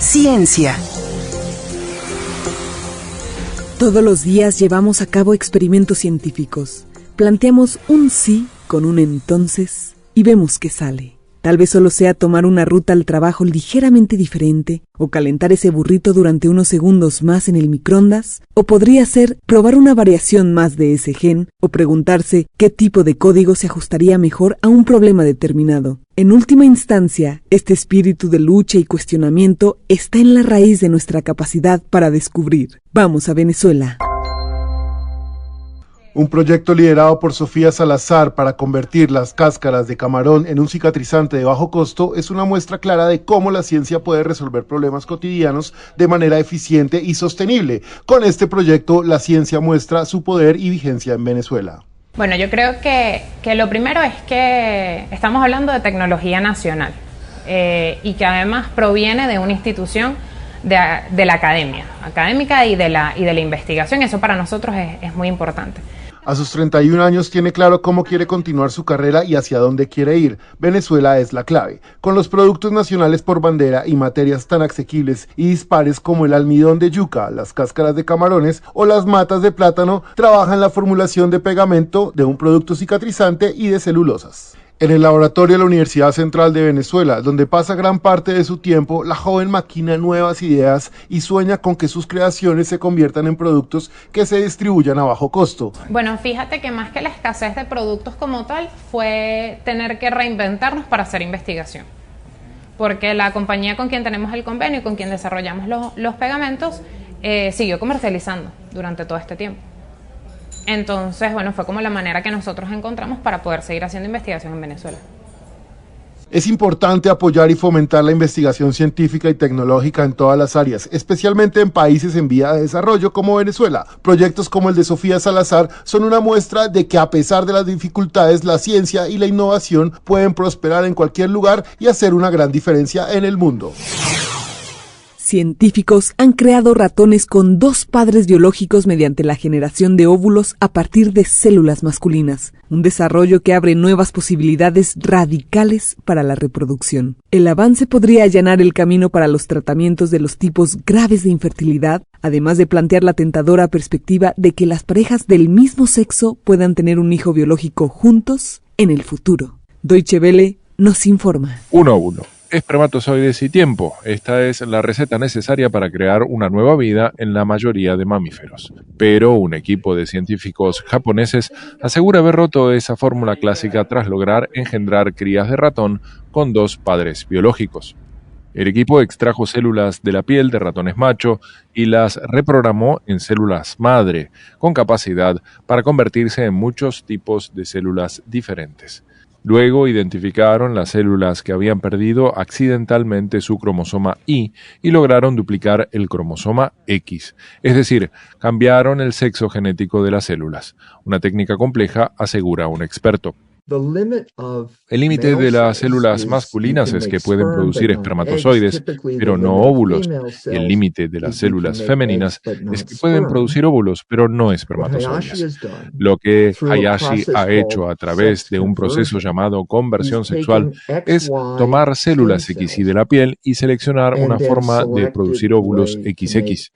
Ciencia. Todos los días llevamos a cabo experimentos científicos. Planteamos un sí con un entonces y vemos qué sale. Tal vez solo sea tomar una ruta al trabajo ligeramente diferente, o calentar ese burrito durante unos segundos más en el microondas, o podría ser probar una variación más de ese gen, o preguntarse qué tipo de código se ajustaría mejor a un problema determinado. En última instancia, este espíritu de lucha y cuestionamiento está en la raíz de nuestra capacidad para descubrir. Vamos a Venezuela. Un proyecto liderado por Sofía Salazar para convertir las cáscaras de camarón en un cicatrizante de bajo costo es una muestra clara de cómo la ciencia puede resolver problemas cotidianos de manera eficiente y sostenible. Con este proyecto, la ciencia muestra su poder y vigencia en Venezuela. Bueno, yo creo que lo primero es que estamos hablando de tecnología nacional y que además proviene de una institución de la académica y de la investigación. Eso para nosotros es muy importante. A sus 31 años tiene claro cómo quiere continuar su carrera y hacia dónde quiere ir. Venezuela es la clave. Con los productos nacionales por bandera y materias tan asequibles y dispares como el almidón de yuca, las cáscaras de camarones o las matas de plátano, trabaja en la formulación de pegamento de un producto cicatrizante y de celulosas. En el laboratorio de la Universidad Central de Venezuela, donde pasa gran parte de su tiempo, la joven maquina nuevas ideas y sueña con que sus creaciones se conviertan en productos que se distribuyan a bajo costo. Bueno, fíjate que más que la escasez de productos como tal, fue tener que reinventarnos para hacer investigación. Porque la compañía con quien tenemos el convenio y con quien desarrollamos los pegamentos, siguió comercializando durante todo este tiempo. Entonces, bueno, fue como la manera que nosotros encontramos para poder seguir haciendo investigación en Venezuela. Es importante apoyar y fomentar la investigación científica y tecnológica en todas las áreas, especialmente en países en vía de desarrollo como Venezuela. Proyectos como el de Sofía Salazar son una muestra de que a pesar de las dificultades, la ciencia y la innovación pueden prosperar en cualquier lugar y hacer una gran diferencia en el mundo. Científicos han creado ratones con dos padres biológicos mediante la generación de óvulos a partir de células masculinas, un desarrollo que abre nuevas posibilidades radicales para la reproducción. El avance podría allanar el camino para los tratamientos de los tipos graves de infertilidad, además de plantear la tentadora perspectiva de que las parejas del mismo sexo puedan tener un hijo biológico juntos en el futuro. Deutsche Welle nos informa. 1 a 1. Espermatozoides y tiempo. Esta es la receta necesaria para crear una nueva vida en la mayoría de mamíferos. Pero un equipo de científicos japoneses asegura haber roto esa fórmula clásica tras lograr engendrar crías de ratón con dos padres biológicos. El equipo extrajo células de la piel de ratones macho y las reprogramó en células madre, con capacidad para convertirse en muchos tipos de células diferentes. Luego identificaron las células que habían perdido accidentalmente su cromosoma Y y lograron duplicar el cromosoma X, es decir, cambiaron el sexo genético de las células. Una técnica compleja, asegura un experto. El límite de las células masculinas es que pueden producir espermatozoides, pero no óvulos. Y el límite de las células femeninas es que pueden producir óvulos, pero no espermatozoides. Lo que Hayashi ha hecho a través de un proceso llamado conversión sexual es tomar células XY de la piel y seleccionar una forma de producir óvulos XX.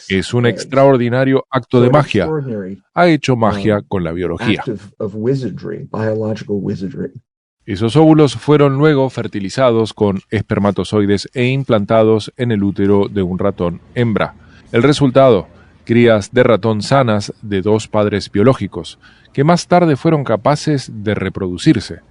Es un extraordinario acto de magia. Ha hecho magia con la biología. Esos óvulos fueron luego fertilizados con espermatozoides e implantados en el útero de un ratón hembra. El resultado, crías de ratón sanas de dos padres biológicos, que más tarde fueron capaces de reproducirse.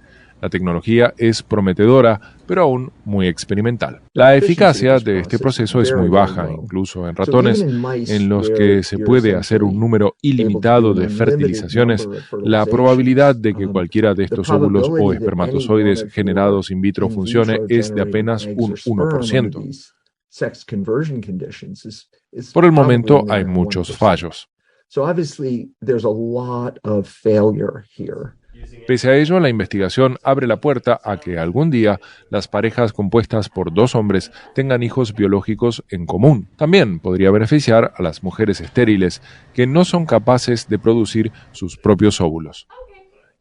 La tecnología es prometedora, pero aún muy experimental. La eficacia de este proceso es muy baja, incluso en ratones, en los que se puede hacer un número ilimitado de fertilizaciones. La probabilidad de que cualquiera de estos óvulos o espermatozoides generados in vitro funcione es de apenas un 1%. Por el momento hay muchos fallos. Pese a ello, la investigación abre la puerta a que algún día las parejas compuestas por dos hombres tengan hijos biológicos en común. También podría beneficiar a las mujeres estériles que no son capaces de producir sus propios óvulos.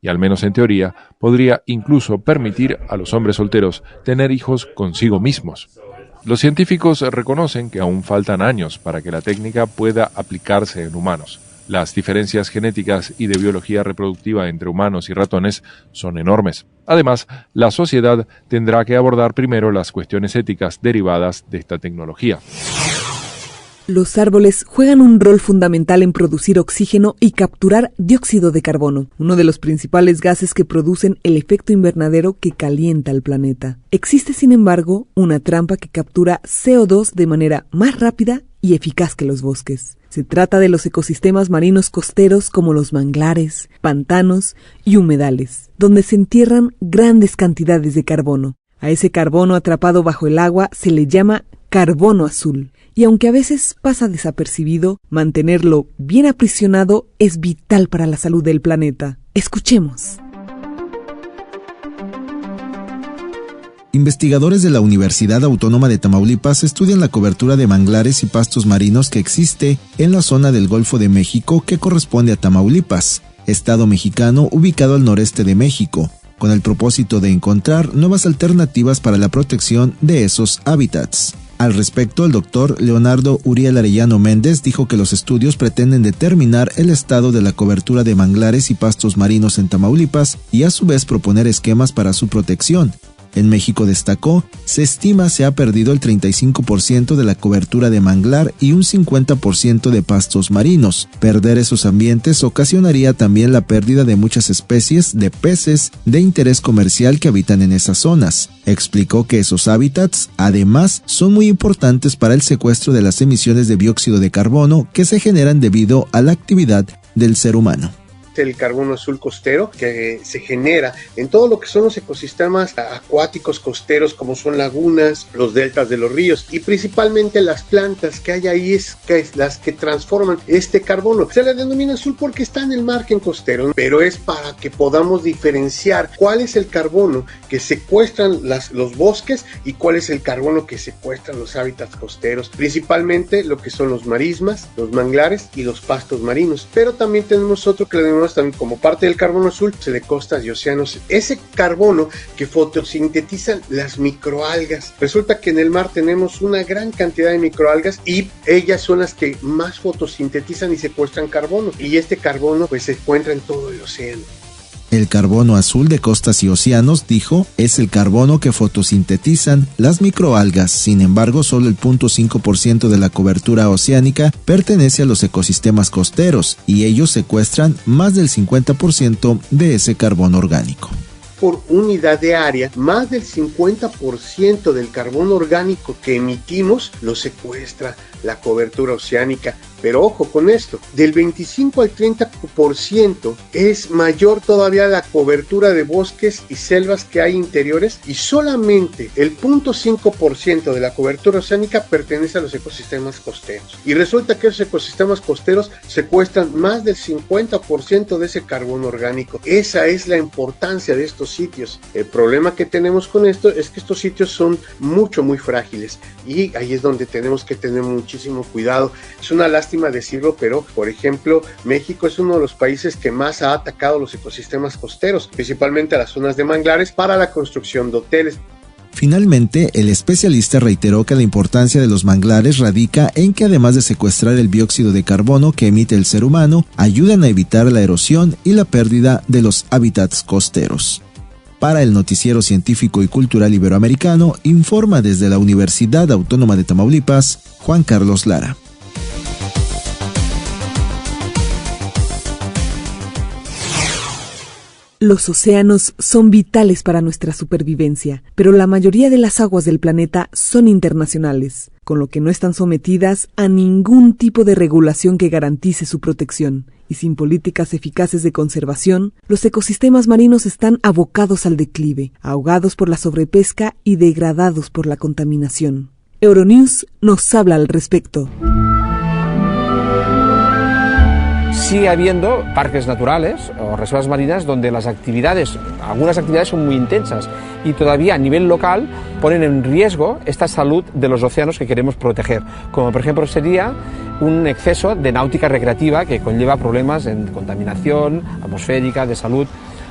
Y al menos en teoría, podría incluso permitir a los hombres solteros tener hijos consigo mismos. Los científicos reconocen que aún faltan años para que la técnica pueda aplicarse en humanos. Las diferencias genéticas y de biología reproductiva entre humanos y ratones son enormes. Además, la sociedad tendrá que abordar primero las cuestiones éticas derivadas de esta tecnología. Los árboles juegan un rol fundamental en producir oxígeno y capturar dióxido de carbono, uno de los principales gases que producen el efecto invernadero que calienta el planeta. Existe, sin embargo, una trampa que captura CO2 de manera más rápida y eficaz que los bosques. Se trata de los ecosistemas marinos costeros como los manglares, pantanos y humedales, donde se entierran grandes cantidades de carbono. A ese carbono atrapado bajo el agua se le llama carbono azul. Y aunque a veces pasa desapercibido, mantenerlo bien aprisionado es vital para la salud del planeta. Escuchemos. Investigadores de la Universidad Autónoma de Tamaulipas estudian la cobertura de manglares y pastos marinos que existe en la zona del Golfo de México que corresponde a Tamaulipas, estado mexicano ubicado al noreste de México, con el propósito de encontrar nuevas alternativas para la protección de esos hábitats. Al respecto, el doctor Leonardo Uriel Arellano Méndez dijo que los estudios pretenden determinar el estado de la cobertura de manglares y pastos marinos en Tamaulipas y a su vez proponer esquemas para su protección. En México, destacó, se estima se ha perdido el 35% de la cobertura de manglar y un 50% de pastos marinos. Perder esos ambientes ocasionaría también la pérdida de muchas especies de peces de interés comercial que habitan en esas zonas. Explicó que esos hábitats, además, son muy importantes para el secuestro de las emisiones de dióxido de carbono que se generan debido a la actividad del ser humano. El carbono azul costero que se genera en todo lo que son los ecosistemas acuáticos costeros, como son lagunas, los deltas de los ríos y principalmente las plantas que hay ahí es las que transforman este carbono. Se le denomina azul porque está en el margen costero, pero es para que podamos diferenciar cuál es el carbono que secuestran los bosques y cuál es el carbono que secuestran los hábitats costeros, principalmente lo que son los marismas, los manglares y los pastos marinos. Pero también tenemos otro que le denominamos también como parte del carbono azul de costas y océanos, ese carbono que fotosintetizan las microalgas. Resulta que en el mar tenemos una gran cantidad de microalgas y ellas son las que más fotosintetizan y secuestran carbono, y este carbono pues se encuentra en todo el océano. El carbono azul de costas y océanos, dijo, es el carbono que fotosintetizan las microalgas. Sin embargo, solo el 0.5% de la cobertura oceánica pertenece a los ecosistemas costeros y ellos secuestran más del 50% de ese carbono orgánico. Por unidad de área, más del 50% del carbono orgánico que emitimos lo secuestra la cobertura oceánica. Pero ojo con esto, del 25 al 30% es mayor todavía la cobertura de bosques y selvas que hay interiores, y solamente el 0.5% de la cobertura oceánica pertenece a los ecosistemas costeros. Y resulta que esos ecosistemas costeros secuestran más del 50% de ese carbono orgánico. Esa es la importancia de estos sitios. El problema que tenemos con esto es que estos sitios son muy frágiles, y ahí es donde tenemos que tener muchísimo cuidado. Es una lástima decirlo, pero por ejemplo, México es uno de los países que más ha atacado los ecosistemas costeros, principalmente a las zonas de manglares para la construcción de hoteles. Finalmente, el especialista reiteró que la importancia de los manglares radica en que, además de secuestrar el dióxido de carbono que emite el ser humano, ayudan a evitar la erosión y la pérdida de los hábitats costeros. Para el Noticiero Científico y Cultural Iberoamericano, informa desde la Universidad Autónoma de Tamaulipas, Juan Carlos Lara. Los océanos son vitales para nuestra supervivencia, pero la mayoría de las aguas del planeta son internacionales, con lo que no están sometidas a ningún tipo de regulación que garantice su protección. Y sin políticas eficaces de conservación, los ecosistemas marinos están abocados al declive, ahogados por la sobrepesca y degradados por la contaminación. Euronews nos habla al respecto. Sigue habiendo parques naturales o reservas marinas donde algunas actividades son muy intensas y todavía a nivel local ponen en riesgo esta salud de los océanos que queremos proteger, como por ejemplo sería un exceso de náutica recreativa que conlleva problemas en contaminación atmosférica, de salud.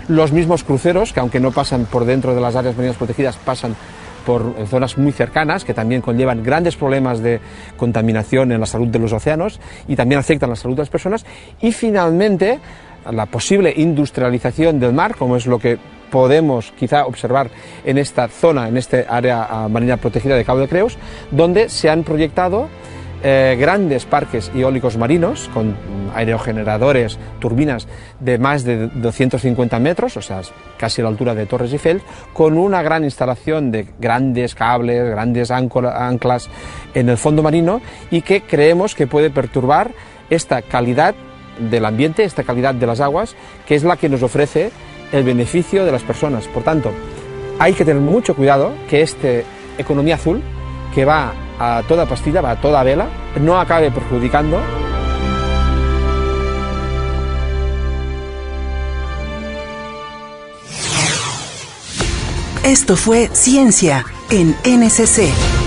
Los mismos cruceros, que aunque no pasan por dentro de las áreas marinas protegidas, pasan en zonas muy cercanas, que también conllevan grandes problemas de contaminación en la salud de los océanos y también afectan la salud de las personas. Y finalmente, la posible industrialización del mar, como es lo que podemos quizá observar en esta zona, en este área marina protegida de Cabo de Creus, donde se han proyectado grandes parques eólicos marinos con aerogeneradores, turbinas de más de 250 metros, o sea, casi a la altura de Torres Eiffel, con una gran instalación de grandes cables, grandes anclas en el fondo marino, y que creemos que puede perturbar esta calidad del ambiente, esta calidad de las aguas, que es la que nos ofrece el beneficio de las personas. Por tanto, hay que tener mucho cuidado que esta economía azul, que va a toda pastilla, va a toda vela, no acabe perjudicando. Esto fue Ciencia en NSC.